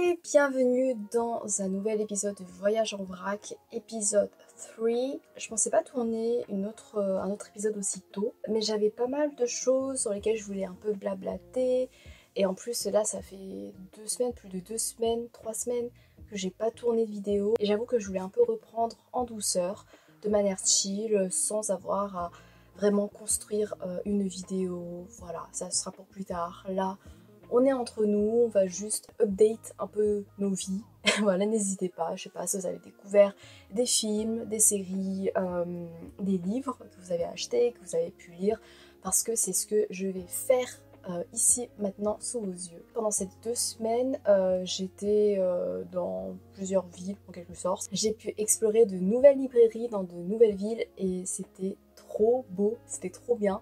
et bienvenue dans un nouvel épisode de Voyage en vrac, épisode 3. Je pensais pas tourner un autre épisode aussi tôt, mais j'avais pas mal de choses sur lesquelles je voulais un peu blablater. Et en plus là ça fait 2 semaines, plus de 2 semaines, 3 semaines que j'ai pas tourné de vidéo. Et j'avoue que je voulais un peu reprendre en douceur, de manière chill, sans avoir à vraiment construire une vidéo. Voilà, ça sera pour plus tard. Là, on est entre nous, on va juste update un peu nos vies. Voilà, n'hésitez pas, je sais pas si vous avez découvert des films, des séries, des livres que vous avez achetés, que vous avez pu lire, parce que c'est ce que je vais faire ici maintenant sous vos yeux. Pendant ces 2 semaines, j'étais dans plusieurs villes en quelque sorte. J'ai pu explorer de nouvelles librairies dans de nouvelles villes et c'était trop beau, c'était trop bien.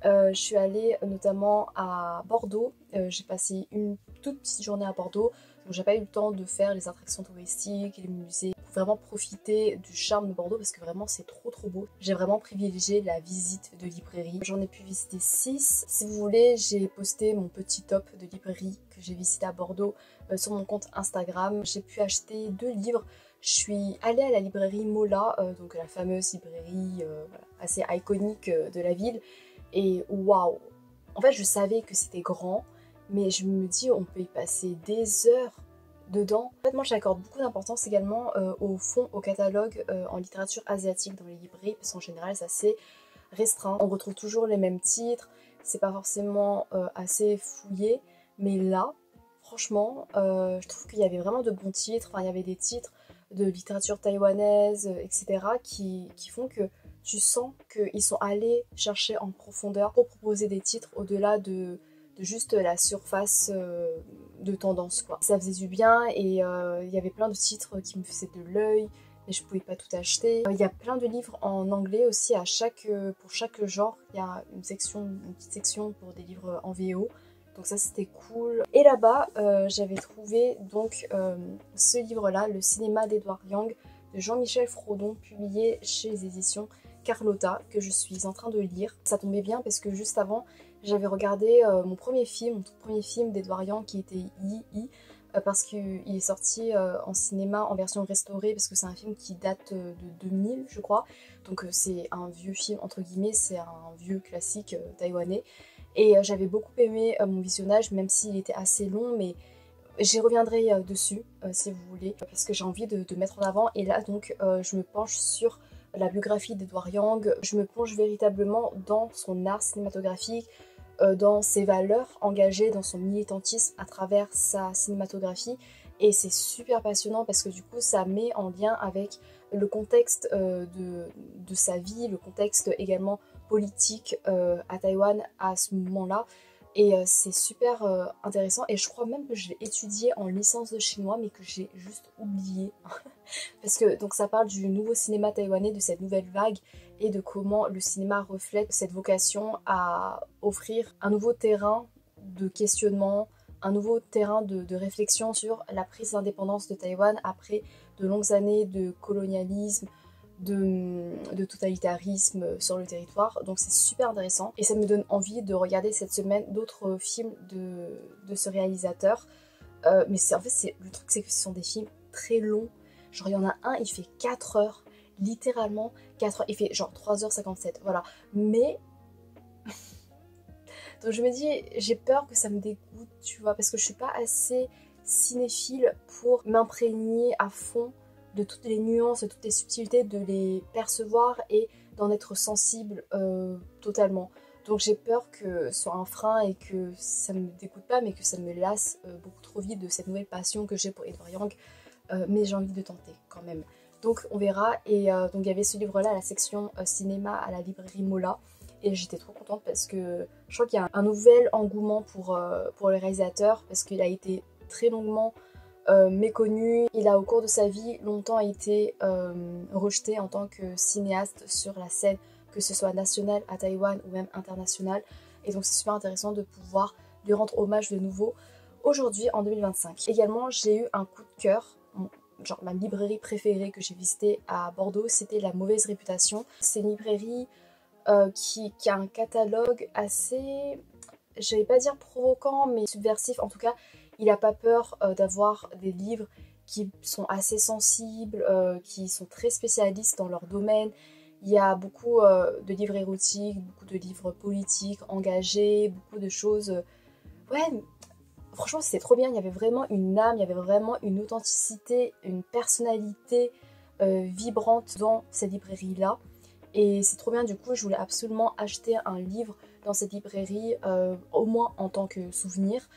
Je suis allée notamment à Bordeaux, j'ai passé une toute petite journée à Bordeaux, donc j'ai pas eu le temps de faire les attractions touristiques, les musées, pour vraiment profiter du charme de Bordeaux parce que vraiment c'est trop beau. J'ai vraiment privilégié la visite de librairie. J'en ai pu visiter 6. Si vous voulez, j'ai posté mon petit top de librairie que j'ai visité à Bordeaux sur mon compte Instagram. J'ai pu acheter 2 livres. Je suis allée à la librairie Mola, donc la fameuse librairie assez iconique de la ville. Et waouh! En fait, je savais que c'était grand, mais je me dis, on peut y passer des heures dedans. En fait, moi, j'accorde beaucoup d'importance également au fond, au catalogue en littérature asiatique dans les librairies, parce qu'en général, c'est assez restreint. On retrouve toujours les mêmes titres, c'est pas forcément assez fouillé, mais là, franchement, je trouve qu'il y avait vraiment de bons titres. Enfin, il y avait des titres de littérature taïwanaise, etc., qui font que tu sens qu'ils sont allés chercher en profondeur pour proposer des titres au-delà de juste la surface de tendance, quoi. Ça faisait du bien et il y avait plein de titres qui me faisaient de l'œil, mais je pouvais pas tout acheter. Il y a plein de livres en anglais aussi, pour chaque genre. Il y a une petite section pour des livres en VO. Donc ça c'était cool. Et là-bas, j'avais trouvé donc ce livre-là, Le cinéma d'Edward Yang, de Jean-Michel Frodon, publié chez les éditions Carlotta, que je suis en train de lire. Ça tombait bien parce que juste avant, j'avais regardé mon tout premier film d'Edward Yang qui était Yi, parce qu'il est sorti en cinéma en version restaurée, parce que c'est un film qui date de 2000, je crois. Donc c'est un vieux film, entre guillemets, c'est un vieux classique taïwanais. Et j'avais beaucoup aimé mon visionnage, même s'il était assez long, mais j'y reviendrai dessus, si vous voulez, parce que j'ai envie de mettre en avant. Et là, donc, je me penche sur la biographie d'Edward Yang. Je me plonge véritablement dans son art cinématographique, dans ses valeurs engagées, dans son militantisme à travers sa cinématographie. Et c'est super passionnant parce que du coup, ça met en lien avec le contexte de sa vie, le contexte également politique à Taïwan à ce moment-là. Et c'est super intéressant, et je crois même que je l'ai étudié en licence de chinois, mais que j'ai juste oublié. Parce que donc ça parle du nouveau cinéma taïwanais, de cette nouvelle vague, et de comment le cinéma reflète cette vocation à offrir un nouveau terrain de questionnement, un nouveau terrain de réflexion sur la prise d'indépendance de Taïwan après de longues années de colonialisme, de totalitarisme sur le territoire. Donc c'est super intéressant et ça me donne envie de regarder cette semaine d'autres films de ce réalisateur. Mais en fait, le truc, c'est que ce sont des films très longs. Genre il y en a un, il fait 4 heures, littéralement 4 heures, il fait genre 3h57, voilà. Mais donc je me dis, j'ai peur que ça me dégoûte, tu vois, parce que je suis pas assez cinéphile pour m'imprégner à fond de toutes les nuances, de toutes les subtilités, de les percevoir et d'en être sensible totalement. Donc j'ai peur que ce soit un frein et que ça me dégoûte pas, mais que ça me lasse beaucoup trop vite de cette nouvelle passion que j'ai pour Edward Yang. Mais j'ai envie de tenter quand même. Donc on verra. Et donc il y avait ce livre-là, la section cinéma à la librairie Mola. Et j'étais trop contente parce que je crois qu'il y a un nouvel engouement pour le réalisateur, parce qu'il a été très longuement méconnu. Il a au cours de sa vie longtemps été rejeté en tant que cinéaste sur la scène, que ce soit nationale à Taïwan ou même internationale. Et donc c'est super intéressant de pouvoir lui rendre hommage de nouveau aujourd'hui en 2025. Également, j'ai eu un coup de cœur. Genre ma librairie préférée que j'ai visitée à Bordeaux, c'était La Mauvaise Réputation. C'est une librairie qui a un catalogue assez, je vais pas dire provocant, mais subversif. En tout cas, Il n'a pas peur d'avoir des livres qui sont assez sensibles, qui sont très spécialistes dans leur domaine. Il y a beaucoup de livres érotiques, beaucoup de livres politiques, engagés, beaucoup de choses... Ouais, franchement c'était trop bien, il y avait vraiment une âme, il y avait vraiment une authenticité, une personnalité vibrante dans cette librairie-là. Et c'est trop bien, du coup je voulais absolument acheter un livre dans cette librairie, au moins en tant que souvenir.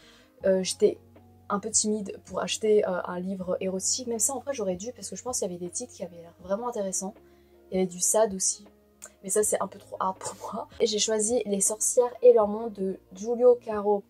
J'étais un peu timide pour acheter un livre érotique, même ça en vrai j'aurais dû parce que je pense qu'il y avait des titres qui avaient l'air vraiment intéressants. Il y avait du sad aussi, mais ça c'est un peu trop hard pour moi. Et j'ai choisi Les sorcières et leur monde de Giulio Caro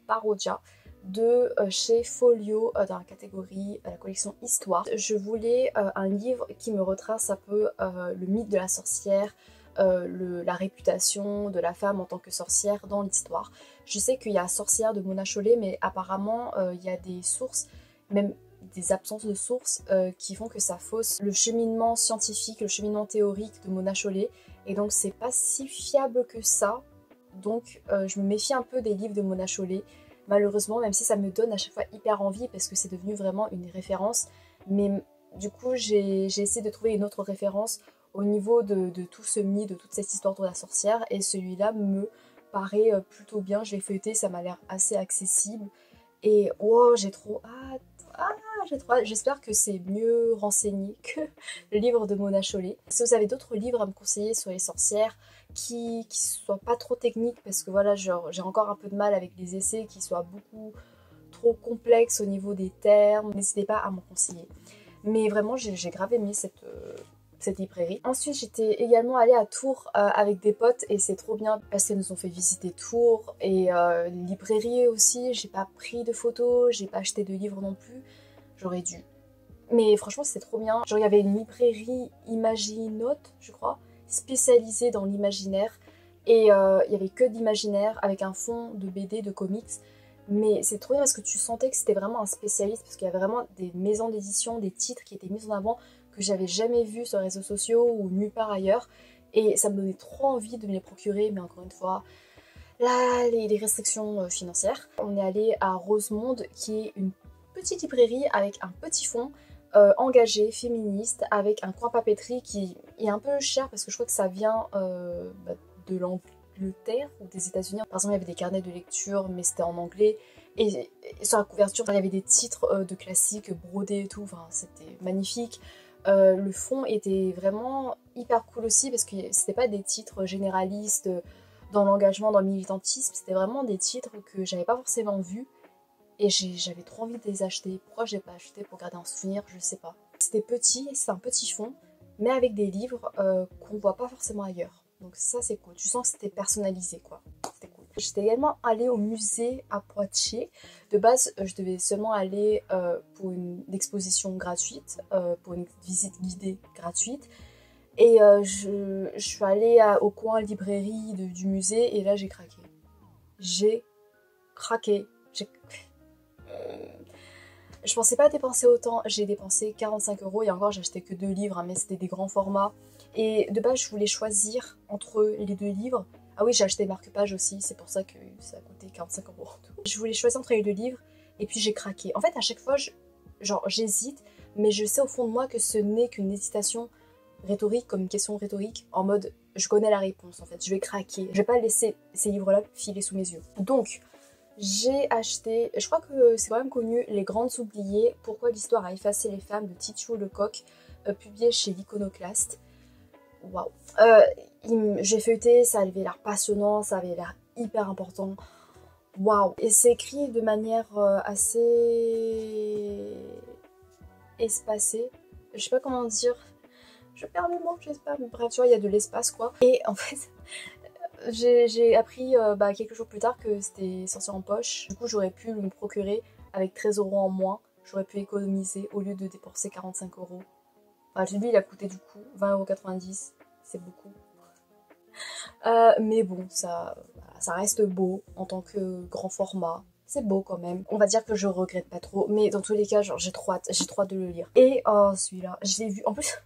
Paroggia de chez Folio dans la catégorie la collection Histoire. Je voulais un livre qui me retrace un peu le mythe de la sorcière, la réputation de la femme en tant que sorcière dans l'histoire. Je sais qu'il y a Sorcière de Mona Chollet, mais apparemment il y a des sources, même des absences de sources qui font que ça fausse le cheminement scientifique, le cheminement théorique de Mona Chollet, et donc c'est pas si fiable que ça. Donc je me méfie un peu des livres de Mona Chollet, malheureusement, même si ça me donne à chaque fois hyper envie parce que c'est devenu vraiment une référence. Mais du coup j'ai essayé de trouver une autre référence au niveau de tout ce mythe, de toute cette histoire de la sorcière, et celui-là me paraît plutôt bien. Je l'ai feuilleté, ça m'a l'air assez accessible, et oh j'ai trop hâte. J'espère que c'est mieux renseigné que le livre de Mona Chollet. Si vous avez d'autres livres à me conseiller sur les sorcières qui soient pas trop techniques, parce que voilà, j'ai encore un peu de mal avec les essais qui soient beaucoup trop complexes au niveau des termes, n'hésitez pas à m'en conseiller. Mais vraiment, j'ai grave aimé cette librairie. Ensuite, j'étais également allée à Tours avec des potes, et c'est trop bien parce qu'elles nous ont fait visiter Tours et les librairies aussi. J'ai pas pris de photos, j'ai pas acheté de livres non plus, j'aurais dû. Mais franchement, c'était trop bien. Genre, il y avait une librairie Imaginote, je crois, spécialisée dans l'imaginaire, et il y avait que d'imaginaire avec un fond de BD, de comics. Mais c'est trop bien parce que tu sentais que c'était vraiment un spécialiste, parce qu'il y avait vraiment des maisons d'édition, des titres qui étaient mis en avant que j'avais jamais vu sur les réseaux sociaux ou nulle part ailleurs, et ça me donnait trop envie de me les procurer, mais encore une fois, là, les restrictions financières. On est allé à Rosemonde, qui est une petite librairie avec un petit fond, engagé, féministe, avec un coin papeterie qui est un peu cher parce que je crois que ça vient de l'Angleterre ou des États-Unis. Par exemple, il y avait des carnets de lecture, mais c'était en anglais. Et sur la couverture, il y avait des titres de classiques brodés et tout, enfin, c'était magnifique. Le fond était vraiment hyper cool aussi parce que c'était pas des titres généralistes dans l'engagement, dans le militantisme, c'était vraiment des titres que j'avais pas forcément vus, et j'avais trop envie de les acheter. Pourquoi j'ai pas acheté? Pour garder un souvenir, je sais pas. C'était petit, c'est un petit fond, mais avec des livres qu'on voit pas forcément ailleurs. Donc ça c'est cool, tu sens que c'était personnalisé quoi, c'était cool. J'étais également allée au musée à Poitiers. De base, je devais seulement aller pour une exposition gratuite, pour une visite guidée gratuite. Et je suis allée au coin librairie du musée, et là j'ai craqué. J'ai craqué. Je pensais pas dépenser autant, j'ai dépensé 45 €, et encore j'ai acheté que 2 livres, hein, mais c'était des grands formats. Et de base je voulais choisir entre les 2 livres. Ah oui, j'ai acheté marque-page aussi, c'est pour ça que ça a coûté 45 € en tout. Je voulais choisir entre les 2 livres, et puis j'ai craqué. En fait à chaque fois, j'hésite, mais je sais au fond de moi que ce n'est qu'une hésitation rhétorique, comme une question rhétorique, en mode je connais la réponse en fait, je vais craquer. Je vais pas laisser ces livres-là filer sous mes yeux. Donc j'ai acheté, je crois que c'est quand même connu, Les Grandes Oubliées, pourquoi l'histoire a effacé les femmes de Titu Lecoq, publié chez l'Iconoclaste. Waouh. J'ai feuilleté, ça avait l'air passionnant, ça avait l'air hyper important. Waouh. Et c'est écrit de manière assez espacée. Je sais pas comment dire. Je perds mes mots, j'espère. Mais bref, tu vois, il y a de l'espace quoi. Et en fait, j'ai appris quelques jours plus tard que c'était sorti en poche. Du coup, j'aurais pu me procurer avec 13 € en moins. J'aurais pu économiser au lieu de dépenser 45 €. Enfin, lui, il a coûté du coup 20,90 €. C'est beaucoup. Mais bon, ça reste beau en tant que grand format. C'est beau quand même. On va dire que je regrette pas trop. Mais dans tous les cas, genre, j'ai trop hâte de le lire. Et oh, celui-là, je l'ai vu. En plus,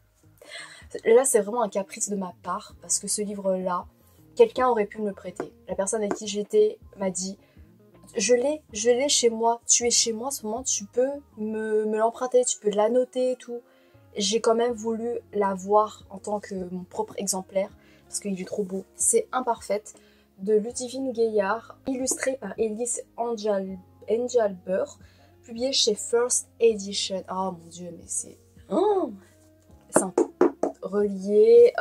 là, c'est vraiment un caprice de ma part. Parce que ce livre-là, quelqu'un aurait pu me le prêter. La personne avec qui j'étais m'a dit je l'ai chez moi. Tu es chez moi en ce moment, tu peux me l'emprunter, tu peux l'annoter et tout. J'ai quand même voulu l'avoir en tant que mon propre exemplaire parce qu'il est trop beau. C'est Imparfaite de Ludivine Gaillard, illustré par Elise Engelber, publié chez First Edition. Oh mon dieu, mais c'est... Oh, c'est un relié,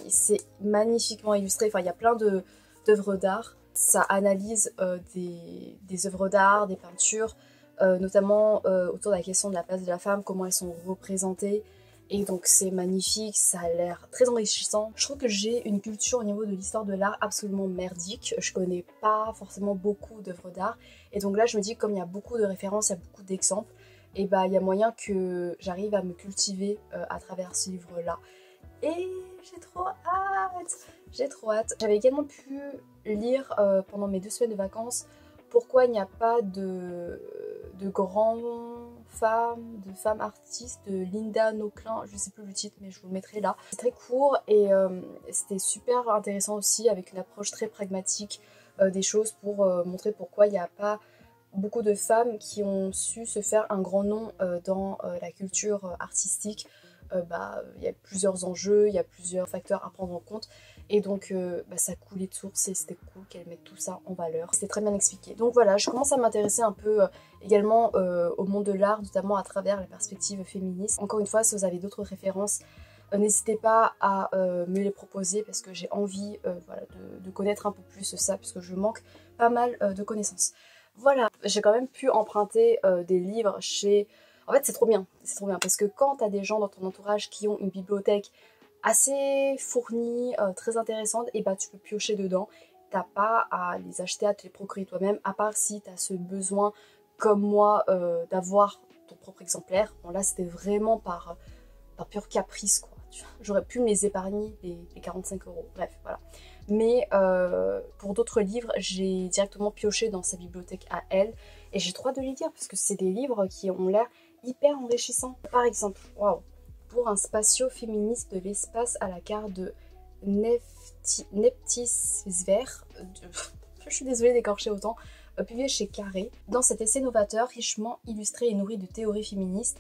c'est magnifiquement illustré. Enfin, il y a plein d'œuvres d'art. Ça analyse des œuvres d'art, des peintures, notamment autour de la question de la place de la femme, comment elles sont représentées. Et donc c'est magnifique, ça a l'air très enrichissant. Je trouve que j'ai une culture au niveau de l'histoire de l'art absolument merdique. Je connais pas forcément beaucoup d'œuvres d'art. Et donc là je me dis que comme il y a beaucoup de références, il y a beaucoup d'exemples, et bah il y a moyen que j'arrive à me cultiver à travers ce livre-là. Et j'ai trop hâte. J'ai trop hâte. J'avais également pu lire pendant mes 2 semaines de vacances Pourquoi il n'y a pas de femmes artistes de Linda Nochlin, je sais plus le titre mais je vous le mettrai là. C'est très court et c'était super intéressant aussi avec une approche très pragmatique des choses pour montrer pourquoi il n'y a pas beaucoup de femmes qui ont su se faire un grand nom dans la culture artistique. Il y a plusieurs enjeux, il y a plusieurs facteurs à prendre en compte et donc ça coulait de source et c'était cool qu'elle mette tout ça en valeur. C'était très bien expliqué. Donc voilà, je commence à m'intéresser un peu également au monde de l'art, notamment à travers la perspective féministe. Encore une fois, si vous avez d'autres références, n'hésitez pas à me les proposer parce que j'ai envie de connaître un peu plus ça puisque je manque pas mal de connaissances. Voilà, j'ai quand même pu emprunter des livres chez... En fait, c'est trop bien parce que quand t'as des gens dans ton entourage qui ont une bibliothèque assez fournie, très intéressante, et bah tu peux piocher dedans. T'as pas à les acheter, à te les procurer toi-même, à part si t'as ce besoin, comme moi, d'avoir ton propre exemplaire. Bon là, c'était vraiment par pur caprice, quoi. J'aurais pu me les épargner, les 45 €. Bref, voilà. Mais pour d'autres livres, j'ai directement pioché dans sa bibliothèque à elle. Et j'ai trop hâte de les lire parce que c'est des livres qui ont l'air hyper enrichissants. Par exemple, waouh, pour un spatio-féministe de l'espace à la carte de Neptisver, je suis désolée d'écorcher autant, publié chez Carré. Dans cet essai novateur, richement illustré et nourri de théories féministes,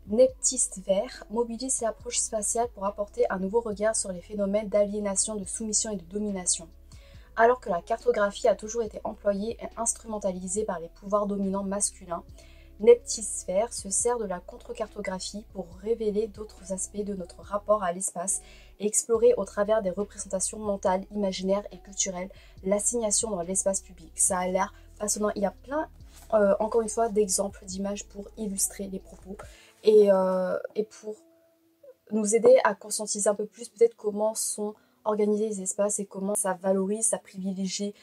Neptisver mobilise l'approche spatiale pour apporter un nouveau regard sur les phénomènes d'aliénation, de soumission et de domination. Alors que la cartographie a toujours été employée et instrumentalisée par les pouvoirs dominants masculins, Neptisver se sert de la contre-cartographie pour révéler d'autres aspects de notre rapport à l'espace et explorer au travers des représentations mentales, imaginaires et culturelles l'assignation dans l'espace public. Ça a l'air passionnant. Il y a plein, encore une fois, d'exemples, d'images pour illustrer les propos et pour nous aider à conscientiser un peu plus peut-être comment sont organisés les espaces et comment ça valorise, ça privilégie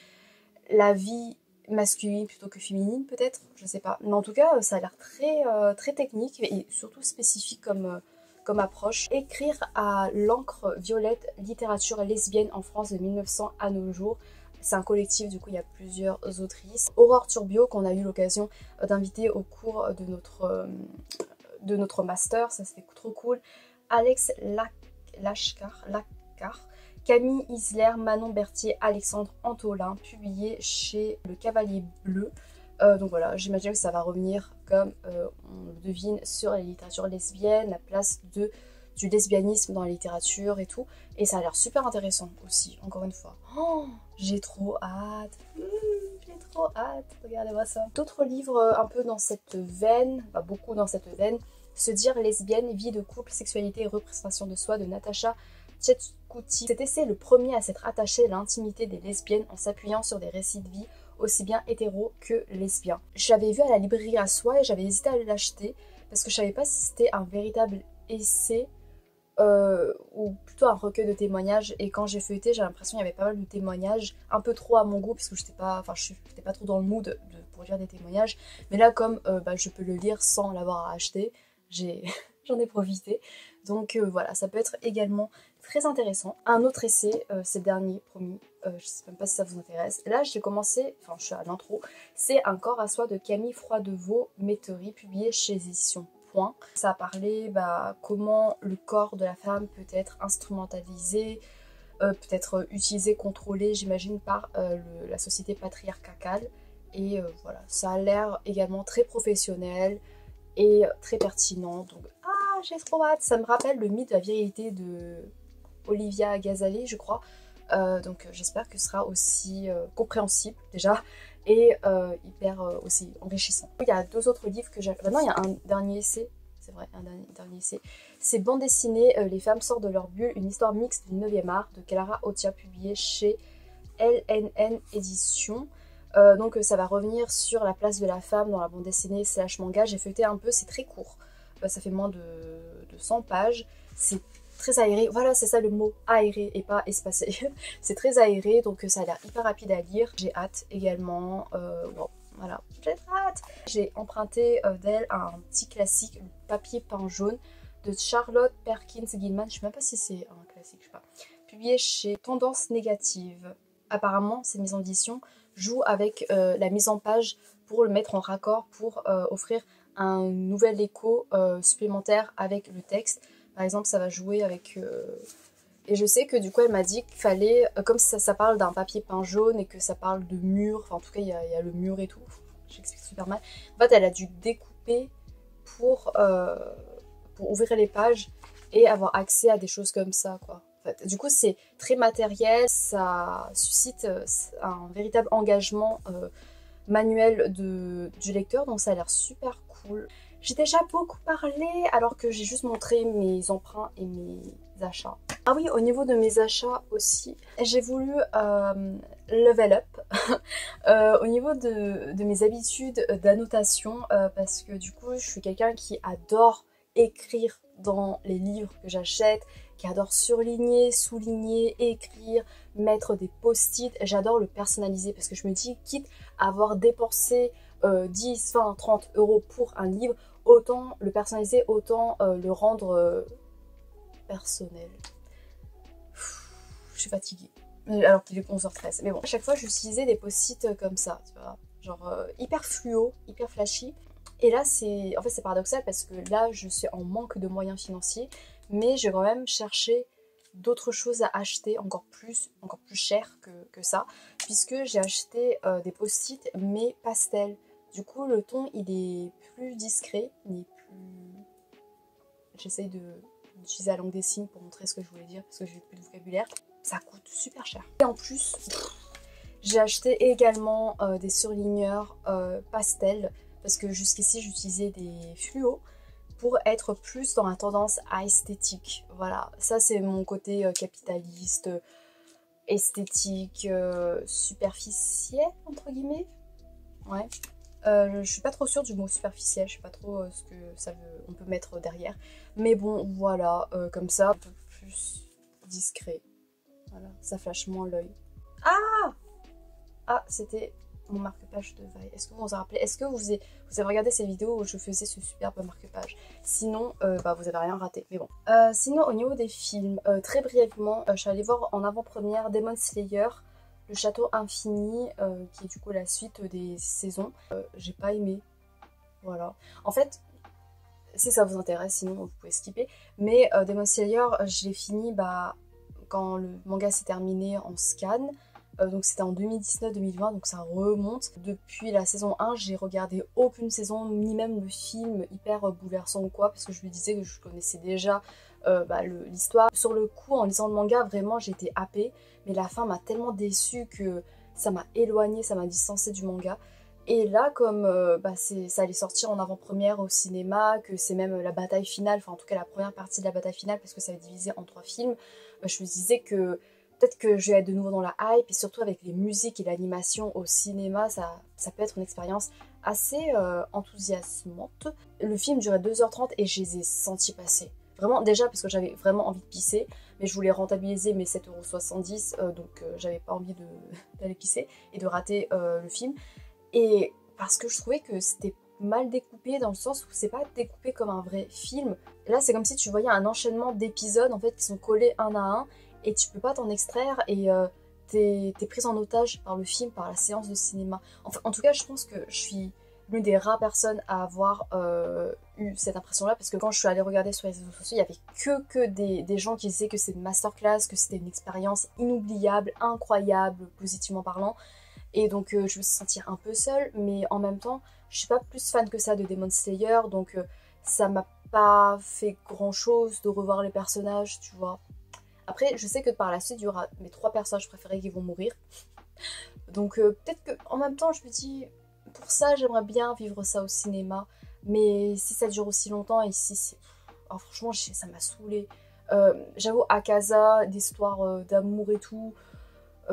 la vie masculine plutôt que féminine peut-être, je sais pas. Mais en tout cas, ça a l'air très technique et surtout spécifique comme approche. Écrire à l'encre violette, littérature lesbienne en France de 1900 à nos jours. C'est un collectif, du coup il y a plusieurs autrices. Aurore Turbio qu'on a eu l'occasion d'inviter au cours de notre master, ça c'était trop cool. Alex Lachkar, Camille Isler, Manon Berthier, Alexandre Antolin, publié chez Le Cavalier Bleu. Donc voilà, j'imagine que ça va revenir, comme on le devine, sur la littérature lesbienne, la place du lesbianisme dans la littérature et tout. Et ça a l'air super intéressant aussi, encore une fois. Oh, j'ai trop hâte. J'ai trop hâte. Regardez-moi ça. D'autres livres un peu dans cette veine, pas beaucoup dans cette veine. Se dire lesbienne, vie de couple, sexualité et représentation de soi de Natacha Tchetchkouti. Cet essai est le premier à s'être attaché à l'intimité des lesbiennes en s'appuyant sur des récits de vie aussi bien hétéros que lesbiens. Je l'avais vu à la librairie à soi et j'avais hésité à l'acheter parce que je savais pas si c'était un véritable essai ou plutôt un recueil de témoignages, et quand j'ai feuilleté j'ai l'impression qu'il y avait pas mal de témoignages, un peu trop à mon goût parce que j'étais pas trop dans le mood pour lire des témoignages, mais là comme je peux le lire sans l'avoir à acheter, j'en ai profité. Donc voilà, ça peut être également très intéressant. Un autre essai, c'est le dernier, promis, je sais même pas si ça vous intéresse. Là j'ai commencé, enfin je suis à l'intro, c'est Un corps à soi de Camille Froidevaux-Métairie, publié chez Éditions Point. Ça a parlé comment le corps de la femme peut être instrumentalisé, peut être utilisé, contrôlé, j'imagine, par la société patriarcale. Et voilà, ça a l'air également très professionnel et très pertinent. Donc, ah, j'ai trop hâte. Ça me rappelle le mythe de la virilité de Olivia Gazali, je crois. Donc j'espère que ce sera aussi compréhensible déjà et hyper aussi enrichissant. Il y a 2 autres livres que j'ai... Maintenant il y a un dernier essai, c'est vrai, un dernier essai. C'est bande dessinée Les femmes sortent de leur bulle, une histoire mixte du 9e art de Clara Ottia, publié chez LNN Éditions. Donc ça va revenir sur la place de la femme dans la bande dessinée / manga. J'ai feuilleté un peu, c'est très court. Ça fait moins de 100 pages. C'est très aéré, voilà c'est ça le mot, aéré et pas espacé. C'est très aéré donc ça a l'air hyper rapide à lire. J'ai hâte également, bon voilà, j'ai hâte. J'ai emprunté d'elle un petit classique, le papier peint jaune de Charlotte Perkins Gilman. Je sais même pas si c'est un classique, je sais pas. Publié chez Tendance Négative. Apparemment cette maison d'édition joue avec la mise en page pour le mettre en raccord, pour offrir un nouvel écho supplémentaire avec le texte. Par exemple, ça va jouer avec... Et je sais que du coup, elle m'a dit qu'il fallait... Comme ça parle d'un papier peint jaune et que ça parle de mur, enfin en tout cas, il y a le mur et tout. J'explique super mal. En fait, elle a dû découper pour ouvrir les pages et avoir accès à des choses comme ça, quoi. En fait, du coup, c'est très matériel, ça suscite un véritable engagement manuel du lecteur, donc ça a l'air super cool. J'ai déjà beaucoup parlé alors que j'ai juste montré mes emprunts et mes achats. Ah oui, au niveau de mes achats aussi, j'ai voulu level up au niveau de mes habitudes d'annotation parce que du coup, je suis quelqu'un qui adore écrire dans les livres que j'achète, qui adore surligner, souligner, écrire, mettre des post-it. J'adore le personnaliser parce que je me dis, quitte à avoir dépensé 10, 20, 30 euros pour un livre, autant le personnaliser, autant le rendre personnel. Je suis fatiguée, alors qu'il est 11h13. Mais bon, à chaque fois, j'utilisais des post-it comme ça, tu vois, genre hyper fluo, hyper flashy. Et là, c'est paradoxal parce que là, je suis en manque de moyens financiers, mais j'ai quand même cherché d'autres choses à acheter encore plus cher que ça, puisque j'ai acheté des post-it mais pastel. Du coup, le ton, il est plus discret, il est plus... J'essaye d'utiliser la langue des signes pour montrer ce que je voulais dire, parce que j'ai plus de vocabulaire. Ça coûte super cher. Et en plus, j'ai acheté également des surligneurs pastel, parce que jusqu'ici, j'utilisais des fluos pour être plus dans la tendance à esthétique. Voilà, ça c'est mon côté capitaliste, esthétique, superficiel, entre guillemets. Ouais. Je suis pas trop sûre du mot superficiel, je sais pas trop ce que ça veut, on peut mettre derrière. Mais bon, voilà, comme ça, un peu plus discret. Voilà, ça flash moins l'œil. Ah, c'était mon marque-page de Vaille. Est-ce que vous vous en rappelez? Est-ce que vous avez regardé ces vidéos où je faisais ce superbe marque-page? Sinon, vous avez rien raté, mais bon. Sinon, au niveau des films, très brièvement, je suis allée voir en avant-première Demon Slayer, Le Château Infini, qui est du coup la suite des saisons. J'ai pas aimé, voilà. En fait, si ça vous intéresse, sinon vous pouvez skipper. Mais Demon Slayer, je l'ai fini quand le manga s'est terminé en scan. Donc c'était en 2019-2020, donc ça remonte. Depuis la saison 1, j'ai regardé aucune saison, ni même le film hyper bouleversant ou quoi, parce que je me disais que je connaissais déjà l'histoire. Sur le coup, en lisant le manga, vraiment j'ai été happée, mais la fin m'a tellement déçue que ça m'a éloignée, ça m'a distancée du manga. Et là, comme ça allait sortir en avant-première au cinéma, que c'est même la bataille finale, enfin en tout cas la première partie de la bataille finale, parce que ça va être divisé en 3 films, je me disais que peut-être que je vais être de nouveau dans la hype, et surtout avec les musiques et l'animation au cinéma, ça peut être une expérience assez enthousiasmante. Le film durait 2h30 et je les ai sentis passer. Vraiment, déjà parce que j'avais vraiment envie de pisser, mais je voulais rentabiliser mes 7,70 €, donc j'avais pas envie d'aller pisser et de rater le film. Et parce que je trouvais que c'était mal découpé, dans le sens où c'est pas découpé comme un vrai film. Là, c'est comme si tu voyais un enchaînement d'épisodes en fait qui sont collés un à un, et tu peux pas t'en extraire, et t'es prise en otage par le film, par la séance de cinéma. Enfin, en tout cas, je pense que je suis l'une des rares personnes à avoir eu cette impression-là, parce que quand je suis allée regarder sur les réseaux sociaux, il y avait que des gens qui disaient que c'était une masterclass, que c'était une expérience inoubliable, incroyable, positivement parlant. et donc je me suis sentir un peu seule, mais en même temps je suis pas plus fan que ça de Demon Slayer, donc ça m'a pas fait grand chose de revoir les personnages, tu vois. Après je sais que par la suite il y aura mes 3 personnages préférés qui vont mourir, donc peut-être que en même temps je me dis pour ça j'aimerais bien vivre ça au cinéma, mais si ça dure aussi longtemps et si c'est... Oh, franchement ça m'a saoulée. J'avoue Akaza, d'histoires d'amour et tout,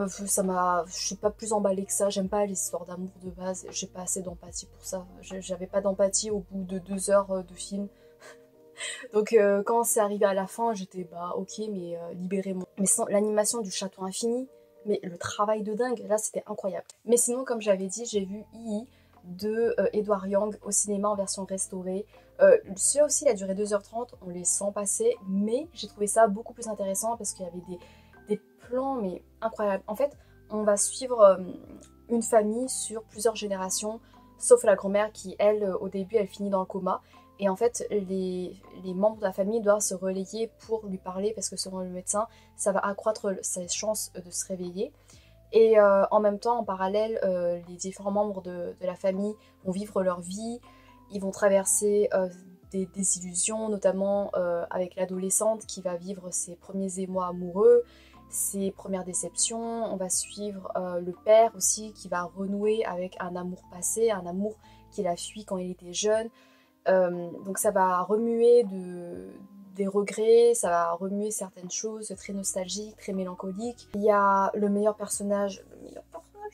ça m'a... Je suis pas plus emballée que ça, j'aime pas les histoires d'amour de base, j'ai pas assez d'empathie pour ça, j'avais pas d'empathie au bout de 2 heures de film. Donc quand c'est arrivé à la fin, j'étais bah ok mais libérez-moi. Mais sans l'animation du château infini, mais le travail de dingue, là c'était incroyable. Mais sinon comme j'avais dit, j'ai vu II de Edward Young au cinéma en version restaurée. Celui-là aussi il a duré 2h30, on les sent passer, mais j'ai trouvé ça beaucoup plus intéressant parce qu'il y avait des plans mais incroyables. En fait on va suivre une famille sur plusieurs générations, sauf la grand-mère qui elle au début elle finit dans le coma. Et en fait, les membres de la famille doivent se relayer pour lui parler parce que selon le médecin, ça va accroître ses chances de se réveiller. Et en même temps, en parallèle, les différents membres de la famille vont vivre leur vie. Ils vont traverser des désillusions, notamment avec l'adolescente qui va vivre ses premiers émois amoureux, ses premières déceptions. On va suivre le père aussi qui va renouer avec un amour passé, un amour qu'il a fui quand il était jeune. Donc ça va remuer des regrets, ça va remuer certaines choses très nostalgiques, très mélancoliques. Il y a le meilleur personnage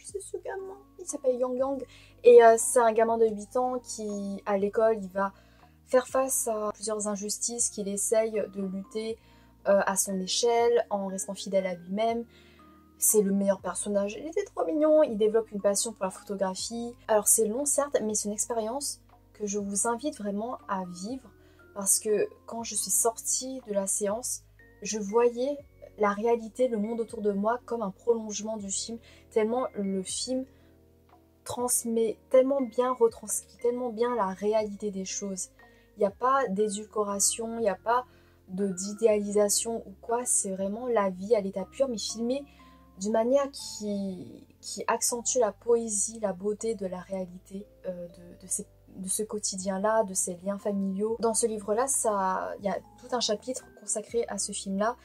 c'est ce gamin, il s'appelle Yang Yang. Et c'est un gamin de 8 ans qui, à l'école, il va faire face à plusieurs injustices qu'il essaye de lutter à son échelle, en restant fidèle à lui-même. C'est le meilleur personnage, il était trop mignon, il développe une passion pour la photographie. Alors c'est long certes, mais c'est une expérience que je vous invite vraiment à vivre parce que quand je suis sortie de la séance, je voyais la réalité, le monde autour de moi comme un prolongement du film, tellement le film transmet tellement bien, retranscrit tellement bien la réalité des choses. Il n'y a pas d'édulcoration, il n'y a pas d'idéalisation ou quoi, c'est vraiment la vie à l'état pur, mais filmée d'une manière qui accentue la poésie, la beauté de la réalité de ce quotidien-là, de ces liens familiaux. Dans ce livre-là, il y a tout un chapitre consacré à ce film-là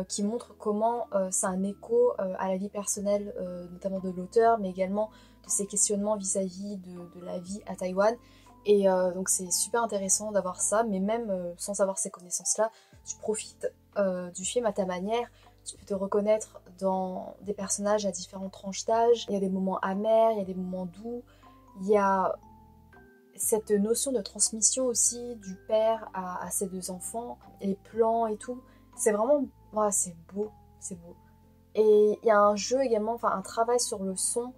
qui montre comment c'est un écho à la vie personnelle, notamment de l'auteur, mais également de ses questionnements vis-à-vis de la vie à Taïwan. Et donc c'est super intéressant d'avoir ça, mais même sans avoir ces connaissances-là, tu profites du film à ta manière. Tu peux te reconnaître dans des personnages à différentes tranches d'âge. Il y a des moments amers, il y a des moments doux. Il y a cette notion de transmission aussi du père à ses 2 enfants, les plans et tout. C'est vraiment... Ouais, c'est beau, c'est beau. Et il y a un jeu également, enfin un travail sur le son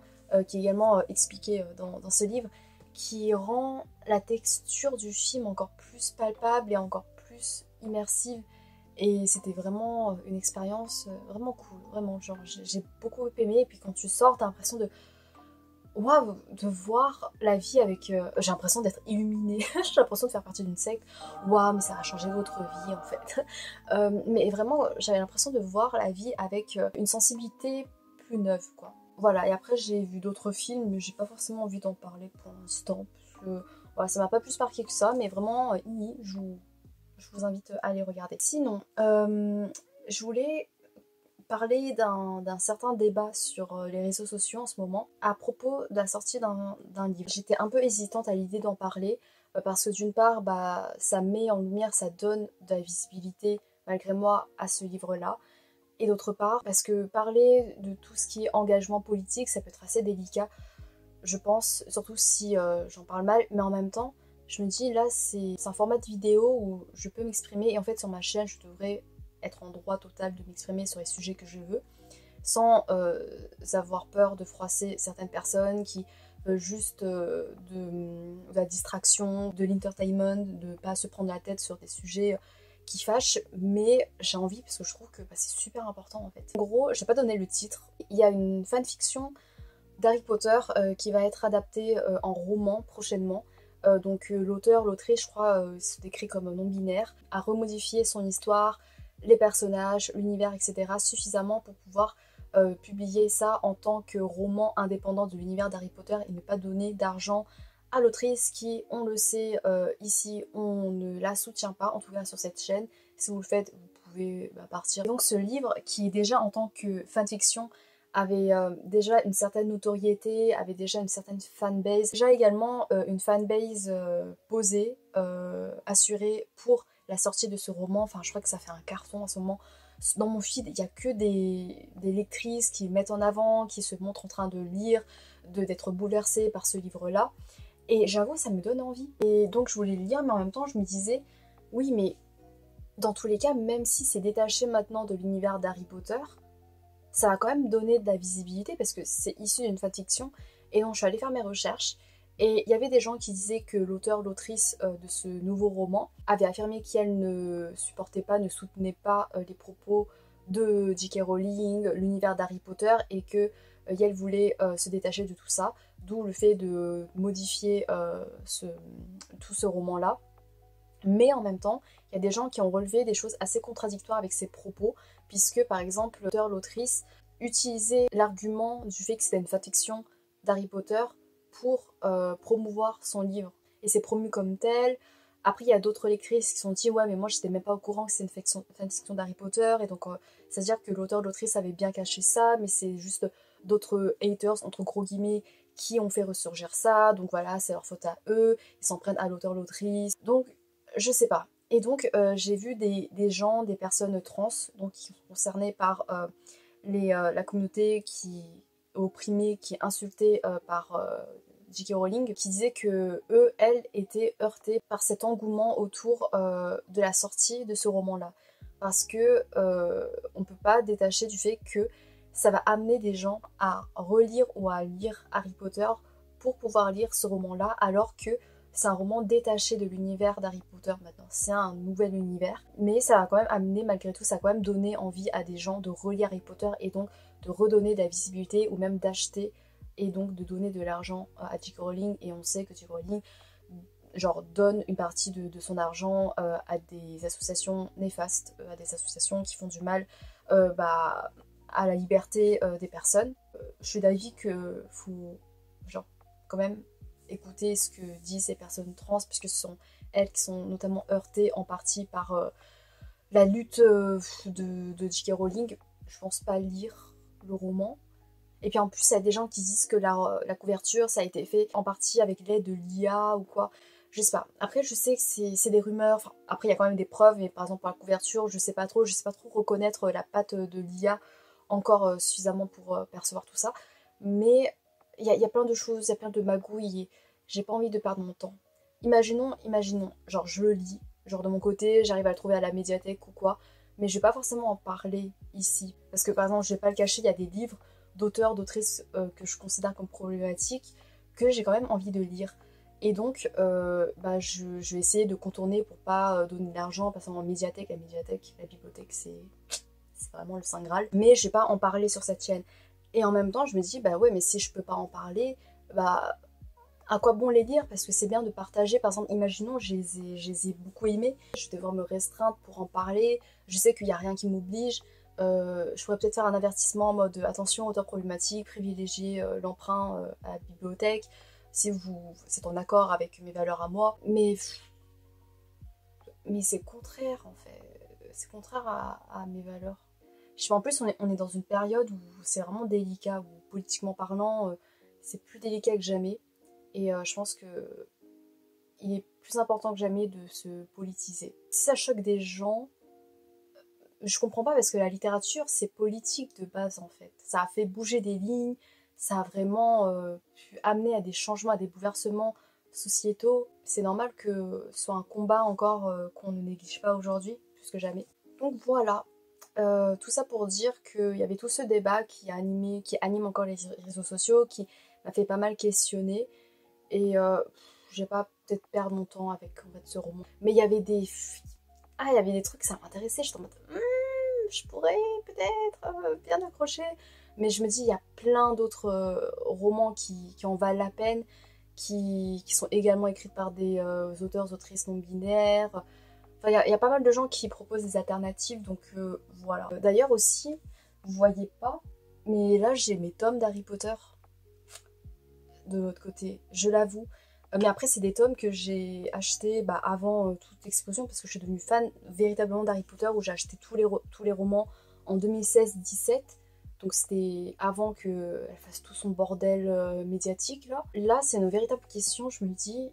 qui est également expliqué dans ce livre, qui rend la texture du film encore plus palpable et encore plus immersive. Et c'était vraiment une expérience vraiment cool, vraiment, genre j'ai beaucoup aimé. Et puis quand tu sors, t'as l'impression de... Waouh, de voir la vie avec... j'ai l'impression d'être illuminée, j'ai l'impression de faire partie d'une secte. Waouh, mais ça a changé votre vie en fait. Mais vraiment, j'avais l'impression de voir la vie avec une sensibilité plus neuve, quoi. Voilà, et après j'ai vu d'autres films, mais j'ai pas forcément envie d'en parler pour l'instant, parce que voilà, ça m'a pas plus marqué que ça, mais vraiment, je vous invite à les regarder. Sinon, je voulais parler d'un certain débat sur les réseaux sociaux en ce moment à propos de la sortie d'un livre. J'étais un peu hésitante à l'idée d'en parler parce que d'une part, bah, ça met en lumière, ça donne de la visibilité malgré moi à ce livre-là. Et d'autre part, parce que parler de tout ce qui est engagement politique, ça peut être assez délicat, je pense, surtout si j'en parle mal, mais en même temps, je me dis là, c'est un format de vidéo où je peux m'exprimer et en fait sur ma chaîne, je devrais être en droit total de m'exprimer sur les sujets que je veux, sans avoir peur de froisser certaines personnes qui veulent juste de la distraction, de l'entertainment, de ne pas se prendre la tête sur des sujets qui fâchent, mais j'ai envie parce que je trouve que bah, c'est super important en fait. En gros, je vais pas donner le titre, il y a une fanfiction d'Harry Potter qui va être adaptée en roman prochainement. Donc l'auteur, l'autrice, je crois, se décrit comme non-binaire, a remodifié son histoire, les personnages, l'univers, etc. suffisamment pour pouvoir publier ça en tant que roman indépendant de l'univers d'Harry Potter et ne pas donner d'argent à l'autrice qui, on le sait, ici, on ne la soutient pas, en tout cas sur cette chaîne. Si vous le faites, vous pouvez partir. Donc ce livre, qui déjà en tant que fanfiction, avait déjà une certaine notoriété, avait déjà une certaine fanbase, déjà également une fanbase posée, assurée pour la sortie de ce roman. Enfin, je crois que ça fait un carton en ce moment. Dans mon feed, il n'y a que des lectrices qui mettent en avant, qui se montrent en train de lire, d'être bouleversées par ce livre-là. Et j'avoue, ça me donne envie. Et donc je voulais le lire, mais en même temps, je me disais, oui, mais dans tous les cas, même si c'est détaché maintenant de l'univers d'Harry Potter, ça va quand même donner de la visibilité parce que c'est issu d'une fanfiction. Et donc je suis allée faire mes recherches. Et il y avait des gens qui disaient que l'auteur, l'autrice de ce nouveau roman avait affirmé qu'elle ne supportait pas, ne soutenait pas les propos de J.K. Rowling, l'univers d'Harry Potter, et que elle voulait se détacher de tout ça, d'où le fait de modifier tout ce roman-là. Mais en même temps, il y a des gens qui ont relevé des choses assez contradictoires avec ses propos, puisque par exemple l'auteur, l'autrice utilisait l'argument du fait que c'était une fanfiction d'Harry Potter pour promouvoir son livre. Et c'est promu comme tel. Après, il y a d'autres lectrices qui se sont dit « Ouais, mais moi, je n'étais même pas au courant que c'est une fanfiction d'Harry Potter. » Et donc, c'est-à-dire que l'auteur, l'autrice avait bien caché ça, mais c'est juste d'autres haters, entre gros guillemets, qui ont fait ressurgir ça. Donc voilà, c'est leur faute à eux. Ils s'en prennent à l'auteur, l'autrice. Donc, je sais pas. Et donc, j'ai vu des gens, des personnes trans, donc qui sont concernées par la communauté qui est opprimée, qui est insultée par J.K. Rowling, qui disaient que elles, étaient heurtées par cet engouement autour de la sortie de ce roman-là. Parce que on peut pas détacher du fait que ça va amener des gens à relire ou à lire Harry Potter pour pouvoir lire ce roman-là, alors que c'est un roman détaché de l'univers d'Harry Potter maintenant. C'est un nouvel univers. Mais ça va quand même amener, malgré tout, ça va quand même donner envie à des gens de relire Harry Potter et donc de redonner de la visibilité ou même d'acheter et donc de donner de l'argent à J.K. Rowling. Et on sait que J.K. Rowling donne une partie de son argent à des associations néfastes, à des associations qui font du mal à la liberté des personnes. Je suis d'avis que faut quand même écouter ce que disent ces personnes trans, puisque ce sont elles qui sont notamment heurtées en partie par la lutte de J.K. Rowling. Je pense pas lire le roman. Et puis en plus, il y a des gens qui disent que la couverture, ça a été fait en partie avec l'aide de l'IA ou quoi. Je sais pas. Après, je sais que c'est des rumeurs. Enfin, après, il y a quand même des preuves, mais par exemple, pour la couverture, je sais pas trop reconnaître la patte de l'IA encore suffisamment pour percevoir tout ça. Mais il y a plein de choses, il y a plein de magouilles. J'ai pas envie de perdre mon temps. Imaginons, genre je le lis, genre de mon côté, j'arrive à le trouver à la médiathèque ou quoi, mais je vais pas forcément en parler ici. Parce que par exemple, je vais pas le cacher, il y a des livres d'auteurs, d'autrices que je considère comme problématiques, que j'ai quand même envie de lire. Et donc, je vais essayer de contourner pour pas donner de l'argent, passer en médiathèque. La bibliothèque, c'est vraiment le Saint Graal. Mais je vais pas en parler sur cette chaîne. Et en même temps, je me dis, bah ouais, mais si je peux pas en parler, bah à quoi bon les lire? Parce que c'est bien de partager. Par exemple, imaginons, je les ai beaucoup aimés. Je vais devoir me restreindre pour en parler. Je sais qu'il n'y a rien qui m'oblige. Je pourrais peut-être faire un avertissement en mode attention, auteur problématique, privilégier l'emprunt à la bibliothèque, si vous êtes en accord avec mes valeurs à moi. Mais c'est contraire en fait. C'est contraire à mes valeurs. Je sais, en plus, on est dans une période où c'est vraiment délicat, où politiquement parlant, c'est plus délicat que jamais. Et je pense que il est plus important que jamais de se politiser. Si ça choque des gens, je comprends pas parce que la littérature, c'est politique de base en fait. Ça a fait bouger des lignes, ça a vraiment pu amener à des changements, à des bouleversements sociétaux. C'est normal que ce soit un combat encore qu'on ne néglige pas aujourd'hui, plus que jamais. Donc voilà, tout ça pour dire qu'il y avait tout ce débat qui anime encore les réseaux sociaux, qui m'a fait pas mal questionner. Et je vais pas peut-être perdre mon temps avec en fait, ce roman. Mais il y avait des trucs, ça m'intéressait. J'étais en mode, je pourrais peut-être bien accrocher. Mais je me dis, il y a plein d'autres romans qui en valent la peine, qui sont également écrits par des auteurs, autrices non binaires. Enfin, il y a pas mal de gens qui proposent des alternatives, donc voilà. D'ailleurs aussi, vous voyez pas, Mais là, j'ai mes tomes d'Harry Potter de l'autre côté, je l'avoue. Mais après, c'est des tomes que j'ai achetés avant toute l'explosion parce que je suis devenue fan véritablement d'Harry Potter où j'ai acheté tous les romans en 2016-17. Donc c'était avant qu'elle fasse tout son bordel médiatique là. Là, c'est une véritable question. Je me dis,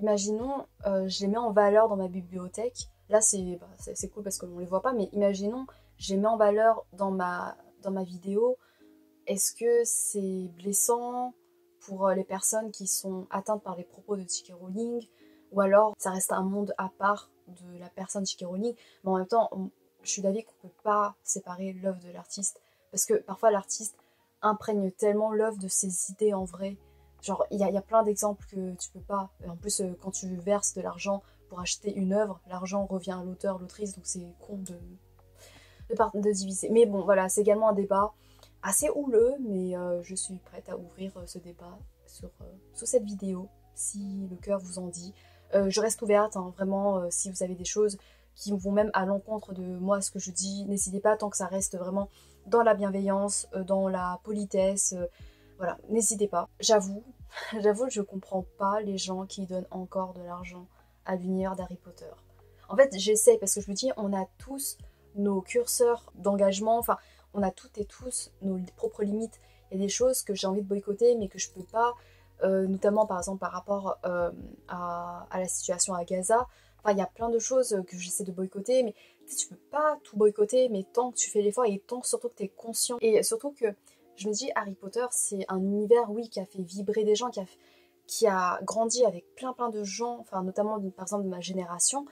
imaginons, je les mets en valeur dans ma bibliothèque. Là, c'est cool parce qu'on les voit pas, mais imaginons, je les mets en valeur dans ma vidéo. Est-ce que c'est blessant pour les personnes qui sont atteintes par les propos de J.K. Rowling, ou alors ça reste un monde à part de la personne J.K. Rowling, mais en même temps, je suis d'avis qu'on peut pas séparer l'œuvre de l'artiste, parce que parfois l'artiste imprègne tellement l'œuvre de ses idées en vrai. Genre, il y a plein d'exemples que tu peux pas. Et en plus, quand tu verses de l'argent pour acheter une œuvre, l'argent revient à l'auteur, l'autrice, donc c'est con de diviser. Mais bon, voilà, c'est également un débat assez houleux, mais je suis prête à ouvrir ce débat sous cette vidéo, si le cœur vous en dit. Je reste ouverte, hein, vraiment, si vous avez des choses qui vont même à l'encontre de moi, ce que je dis, n'hésitez pas, tant que ça reste vraiment dans la bienveillance, dans la politesse, voilà, n'hésitez pas. J'avoue, j'avoue, je comprends pas les gens qui donnent encore de l'argent à l'univers d'Harry Potter. En fait, j'essaie, parce que je me dis, on a tous nos curseurs d'engagement, enfin, on a toutes et tous nos propres limites. Il y a des choses que j'ai envie de boycotter, mais que je peux pas, notamment par exemple par rapport à la situation à Gaza. Enfin, il y a plein de choses que j'essaie de boycotter, mais tu peux pas tout boycotter, mais tant que tu fais l'effort et tant surtout que tu es conscient. Et surtout que je me dis, Harry Potter, c'est un univers, oui, qui a fait vibrer des gens, qui a grandi avec plein de gens, enfin notamment par exemple de ma génération.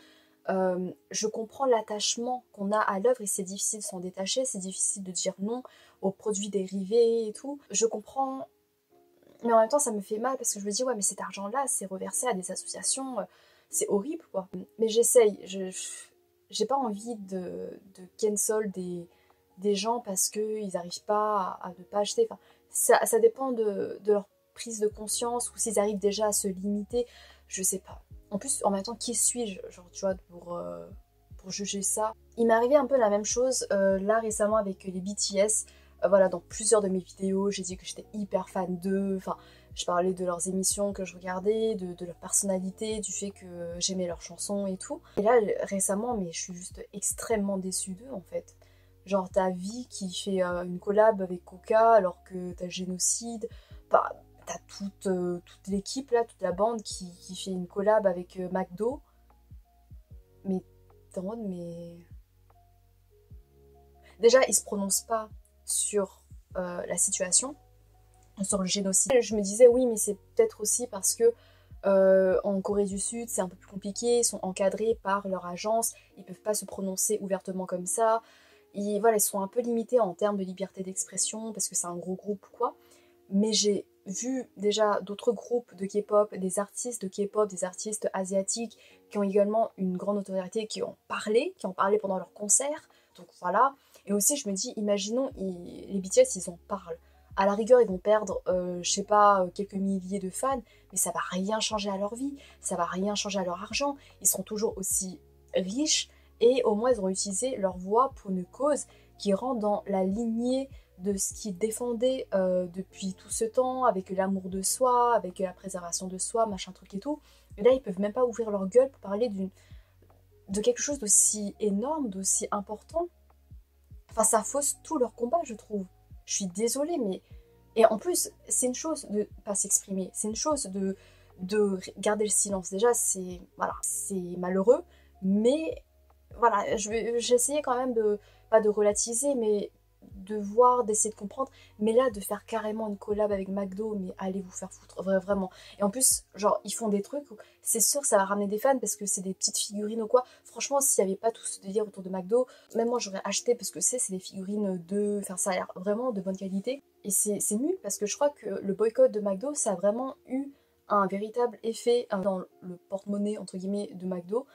Je comprends l'attachement qu'on a à l'œuvre et c'est difficile de s'en détacher, c'est difficile de dire non aux produits dérivés et tout. Je comprends, mais en même temps ça me fait mal parce que je me dis ouais mais cet argent-là c'est reversé à des associations, c'est horrible quoi. Mais j'essaye, j'ai pas envie de cancel des gens parce qu'ils n'arrivent pas à ne pas acheter. Enfin, ça dépend de leur prise de conscience ou s'ils arrivent déjà à se limiter, je sais pas. En plus, en même temps, qui suis-je, genre, tu vois, pour juger ça. Il m'est arrivé un peu la même chose là récemment avec les BTS. Voilà, dans plusieurs de mes vidéos, j'ai dit que j'étais hyper fan d'eux. Enfin, je parlais de leurs émissions que je regardais, de leur personnalité, du fait que j'aimais leurs chansons et tout. Et là, récemment, mais je suis juste extrêmement déçue d'eux en fait. Genre, ta vie qui fait une collab avec Coca alors que t'as Génocide. Bah, t'as toute l'équipe là, toute la bande qui fait une collab avec McDo. Mais t'es en mode, mais. Déjà, ils se prononcent pas sur la situation, sur le génocide. Je me disais, oui, mais c'est peut-être aussi parce que en Corée du Sud, c'est un peu plus compliqué, ils sont encadrés par leur agence, ils peuvent pas se prononcer ouvertement comme ça. Voilà, ils sont un peu limités en termes de liberté d'expression parce que c'est un gros groupe, quoi. Mais j'ai vu déjà d'autres groupes de K-pop, des artistes de K-pop, des artistes asiatiques qui ont également une grande notoriété, qui ont parlé pendant leurs concerts. Donc voilà. Et aussi, je me dis, imaginons, les BTS, ils en parlent. À la rigueur, ils vont perdre, je sais pas, quelques milliers de fans, mais ça va rien changer à leur vie, ça va rien changer à leur argent. Ils seront toujours aussi riches et au moins ils auront utilisé leur voix pour une cause qui rentre dans la lignée de ce qu'ils défendaient depuis tout ce temps, avec l'amour de soi, avec la préservation de soi, machin truc et tout. Et là, ils peuvent même pas ouvrir leur gueule pour parler de quelque chose d'aussi énorme, d'aussi important. Enfin, ça fausse tout leur combat, je trouve. Je suis désolée, mais... Et en plus, c'est une chose de pas s'exprimer, c'est une chose de garder le silence. Déjà, c'est voilà, c'est malheureux, mais voilà, j'ai essayé quand même de, pas de relativiser, mais de voir, d'essayer de comprendre. Mais là, de faire carrément une collab avec McDo, mais allez vous faire foutre, vraiment. Et en plus, genre, ils font des trucs où c'est sûr que ça va ramener des fans parce que c'est des petites figurines ou quoi. Franchement, s'il n'y avait pas tout ce délire autour de McDo, même moi j'aurais acheté parce que c'est des figurines de. Enfin, ça a l'air vraiment de bonne qualité. Et c'est nul parce que je crois que le boycott de McDo, ça a vraiment eu un véritable effet dans le porte-monnaie, entre guillemets, de McDo.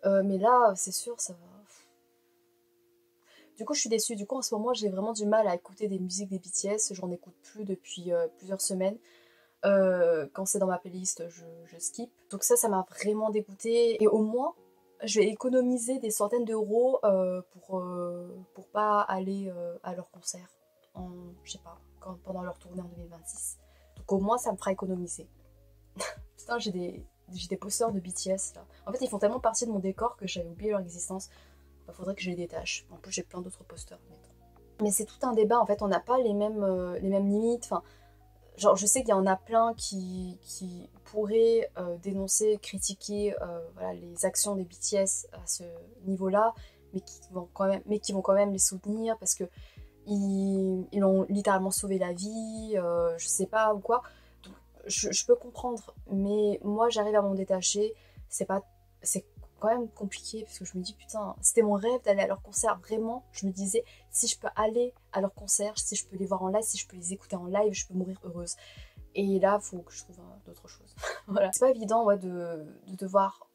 Mais là, c'est sûr, ça va. Du coup, je suis déçue. Du coup, en ce moment, j'ai vraiment du mal à écouter des musiques des BTS. J'en écoute plus depuis plusieurs semaines. Quand c'est dans ma playlist, je skip. Donc ça m'a vraiment dégoûtée. Et au moins, je vais économiser des centaines d'euros pour pas aller à leur concert. je sais pas, pendant leur tournée en 2026. Donc au moins ça me fera économiser. Putain, j'ai des posters de BTS là. En fait, ils font tellement partie de mon décor que j'avais oublié leur existence. Bah, faudrait que je les détache. En plus, j'ai plein d'autres posters. Mais c'est tout un débat, en fait, on n'a pas les mêmes limites. Enfin, genre, je sais qu'il y en a plein qui pourraient dénoncer, critiquer voilà, les actions des BTS à ce niveau-là, mais qui vont quand même les soutenir parce que ils ont littéralement sauvé la vie, je sais pas ou quoi. Donc, je peux comprendre, mais moi j'arrive à m'en détacher. C'est quand même compliqué parce que je me dis putain, c'était mon rêve d'aller à leur concert. Vraiment, je me disais si je peux aller à leur concert, si je peux les voir en live, si je peux les écouter en live, je peux mourir heureuse. Et là, faut que je trouve d'autres choses. Voilà. C'est pas évident ouais, de devoir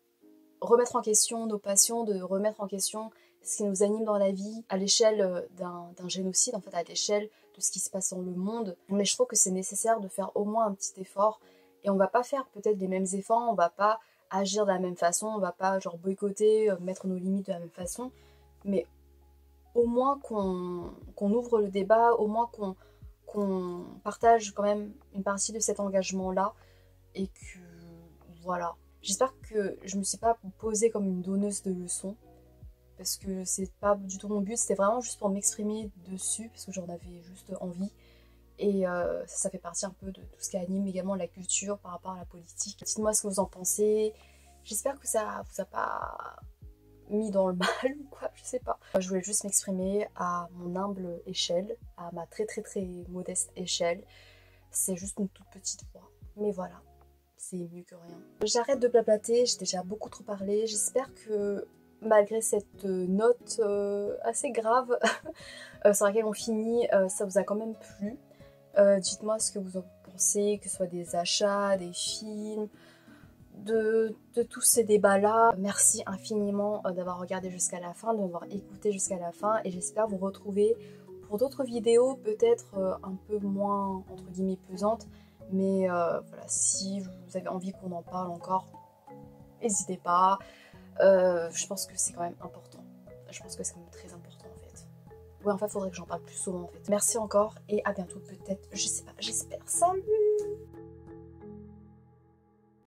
remettre en question nos passions, de remettre en question ce qui nous anime dans la vie à l'échelle d'un génocide, en fait, à l'échelle de ce qui se passe dans le monde. Mais je trouve que c'est nécessaire de faire au moins un petit effort. Et on va pas faire peut-être les mêmes efforts, on va pas agir de la même façon, on va pas genre boycotter, mettre nos limites de la même façon, mais au moins qu'on ouvre le débat, au moins qu'on partage quand même une partie de cet engagement-là, et que voilà. J'espère que je me suis pas posée comme une donneuse de leçons, parce que c'est pas du tout mon but, c'était vraiment juste pour m'exprimer dessus, parce que j'en avais juste envie. Et ça fait partie un peu de tout ce qui anime également la culture par rapport à la politique. Dites-moi ce que vous en pensez. J'espère que ça vous a pas mis dans le mal ou quoi, je sais pas. Je voulais juste m'exprimer à mon humble échelle, à ma très très très modeste échelle. C'est juste une toute petite voix. Mais voilà, c'est mieux que rien. J'arrête de blablater, j'ai déjà beaucoup trop parlé. J'espère que malgré cette note assez grave sur laquelle on finit, ça vous a quand même plu. Dites-moi ce que vous en pensez, que ce soit des achats, des films, de tous ces débats-là. Merci infiniment d'avoir regardé jusqu'à la fin, de m'avoir écouté jusqu'à la fin, et j'espère vous retrouver pour d'autres vidéos, peut-être un peu moins, entre guillemets, pesantes, mais voilà, si vous avez envie qu'on en parle encore, n'hésitez pas. Je pense que c'est quand même important. Je pense que c'est quand même très important en fait. Ouais, en fait, faudrait que j'en parle plus souvent en fait. Merci encore et à bientôt peut-être. Je sais pas, j'espère. Salut!